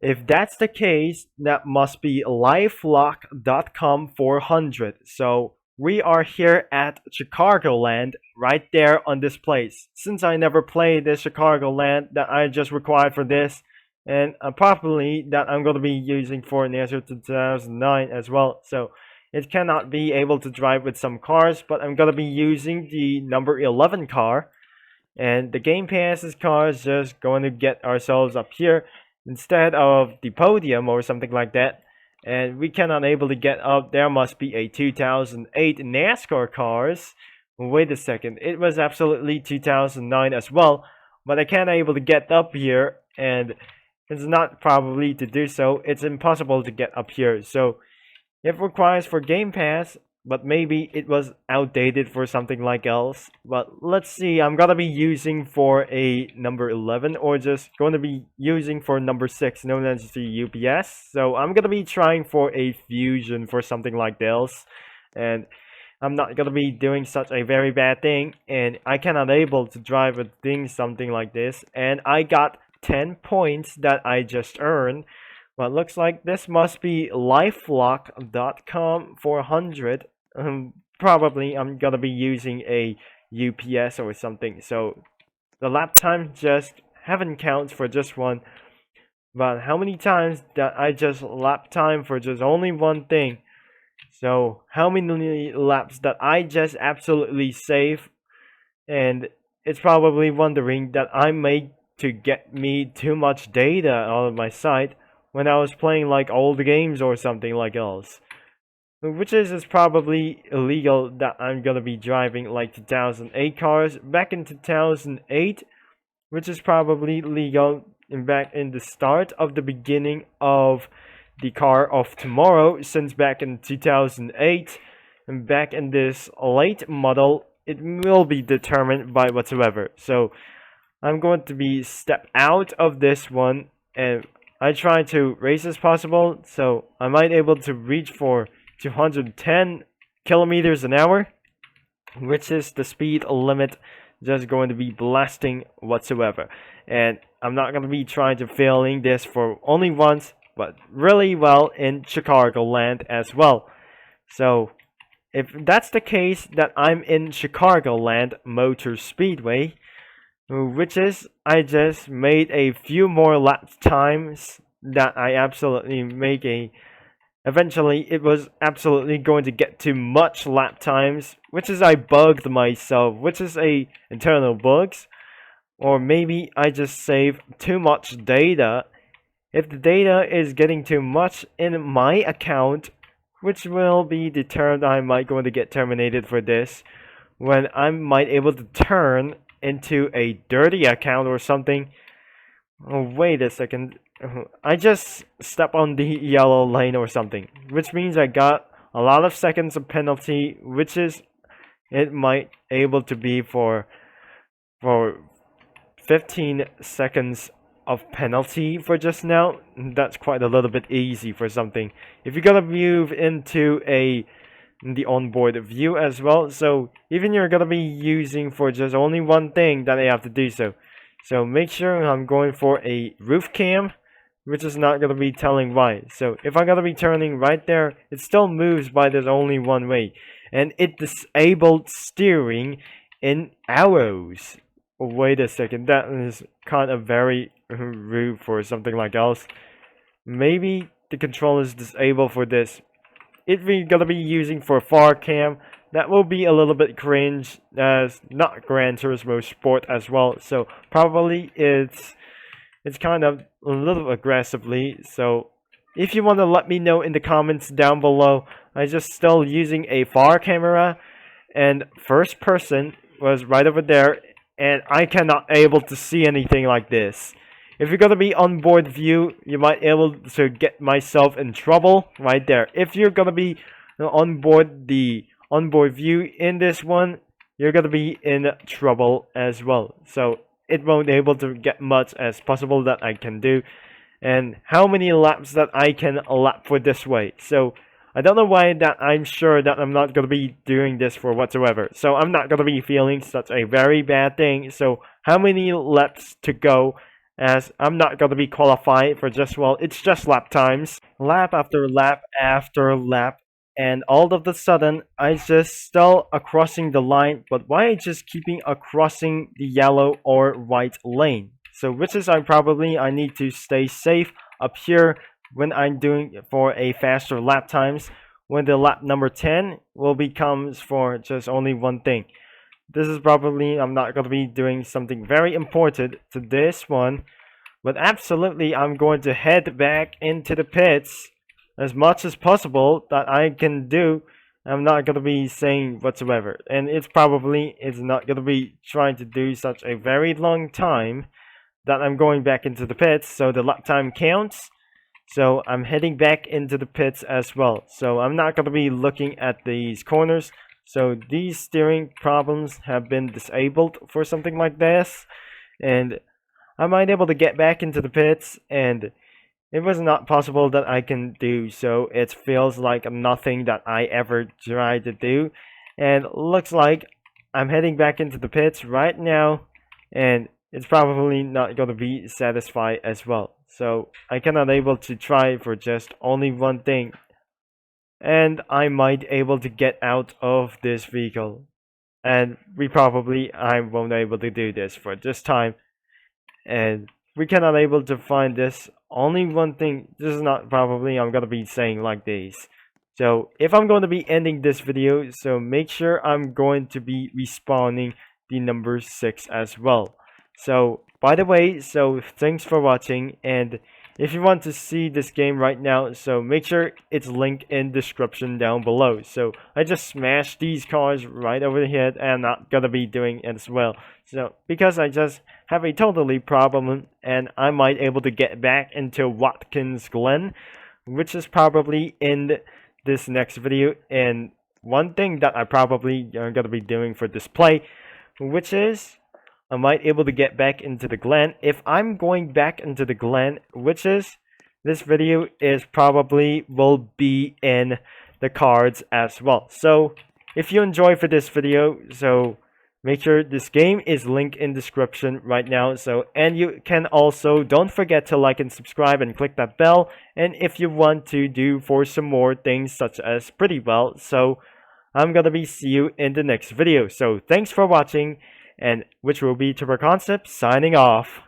If that's the case, that must be lifelock.com 400. So we are here at Chicagoland, right there on this place. Since I never played this Chicagoland, that I just required for this, and probably that I'm going to be using for NASCAR 2009 as well. So it cannot be able to drive with some cars, but I'm going to be using the number 11 car. And the Game Pass's car is just going to get ourselves up here instead of the podium or something like that. And we cannot able to get up. There must be a 2008 NASCAR cars. Wait a second, it was absolutely 2009 as well, but I can't able to get up here, and it's not probably to do so. It's impossible to get up here. So it requires for Game Pass, but maybe it was outdated for something like else. But let's see, I'm gonna be using for a number 11, or just going to be using for number 6, known as the UPS. So I'm gonna be trying for a fusion for something like this, and I'm not gonna be doing such a very bad thing, and I cannot able to drive a thing something like this, and I got 10 points that I just earned. Well, it looks like this must be lifelock.com 400. Probably I'm gonna be using a UPS or something. So the lap time just haven't counts for just one. But how many times that I just lap time for just only one thing? So how many laps that I just absolutely save? And it's probably wondering that I made to get me too much data out of my site when I was playing like old games or something like else. Which is probably illegal that I'm gonna be driving like 2008 cars back in 2008, which is probably legal back in the start of the beginning of the car of tomorrow, since back in 2008 and back in this late model it will be determined by whatsoever. So I'm going to be step out of this one, and I try to race as possible, so I might able to reach for 210 kilometers an hour, which is the speed limit, just going to be blasting whatsoever. And I'm not going to be trying to failing this for only once, but really well in Chicagoland as well. So if that's the case, that I'm in Chicagoland Motor Speedway, which is I just made a few more lap times that I absolutely make a. Eventually, it was absolutely going to get to much lap times, which is I bugged myself, which is a internal bugs, or maybe I just save too much data. If the data is getting too much in my account, which will be determined, I might going to get terminated for this, when I might able to turn into a dirty account or something. Oh, wait a second. I just step on the yellow lane or something, which means I got a lot of seconds of penalty, which is it might able to be for 15 seconds of penalty for just now. That's quite a little bit easy for something. If you're gonna move into the onboard view as well, so even you're gonna be using for just only one thing, that I have to do so. So make sure I'm going for a roof cam, which is not going to be telling why. So if I'm going to be turning right there, it still moves by there's only one way. And it disabled steering in arrows. Wait a second, that is kind of very rude for something like else. Maybe the control is disabled for this. If we're going to be using for far cam, that will be a little bit cringe, as not Gran Turismo Sport as well. So probably it's kind of a little aggressively. So if you want to let me know in the comments down below, I just still using a far camera, and first person was right over there, and I cannot able to see anything like this. If you're gonna be on board view, you might able to get myself in trouble right there. If you're gonna be on board the onboard view in this one, you're gonna be in trouble as well. So it won't able to get much as possible that I can do, and how many laps that I can lap for this way. So I don't know why that I'm sure that I'm not gonna be doing this for whatsoever. So I'm not gonna be feeling such a very bad thing. So how many laps to go as I'm not gonna be qualified for just, well, it's just lap times. Lap after lap after lap, and all of a sudden, I just still crossing the line, but why I just keeping crossing the yellow or white lane? So which is I need to stay safe up here when I'm doing for a faster lap times, when the lap number 10 will becomes for just only one thing. This is probably I'm not going to be doing something very important to this one, but absolutely I'm going to head back into the pits as much as possible that I can do. I'm not going to be saying whatsoever, and it's not going to be trying to do such a very long time that I'm going back into the pits, so the lap time counts. So I'm heading back into the pits as well. So I'm not going to be looking at these corners. So these steering problems have been disabled for something like this. And I might able to get back into the pits, and it was not possible that I can do so. It feels like nothing that I ever tried to do. And looks like I'm heading back into the pits right now, and it's probably not going to be satisfied as well. So I cannot able to try for just only one thing, and I might able to get out of this vehicle, and I won't able to do this for this time, and we cannot able to find this only one thing. This is not probably I'm gonna be saying like this. So if I'm going to be ending this video, so make sure I'm going to be respawning the number 6 as well. So by the way, so thanks for watching, and if you want to see this game right now, so make sure it's linked in description down below. So I just smashed these cars right over here, and I'm not gonna be doing it as well. So because I just have a totally problem, and I might able to get back into Watkins Glen, which is probably in this next video. And one thing that I probably are gonna be doing for display, which is I might able to get back into the Glen. If I'm going back into the Glen, which is this video is probably will be in the cards as well. So if you enjoy for this video, so make sure this game is linked in description right now. So, and you can also don't forget to like and subscribe and click that bell. And if you want to do for some more things such as pretty well, so I'm gonna be see you in the next video. So thanks for watching, and which will be Turbo Concept signing off.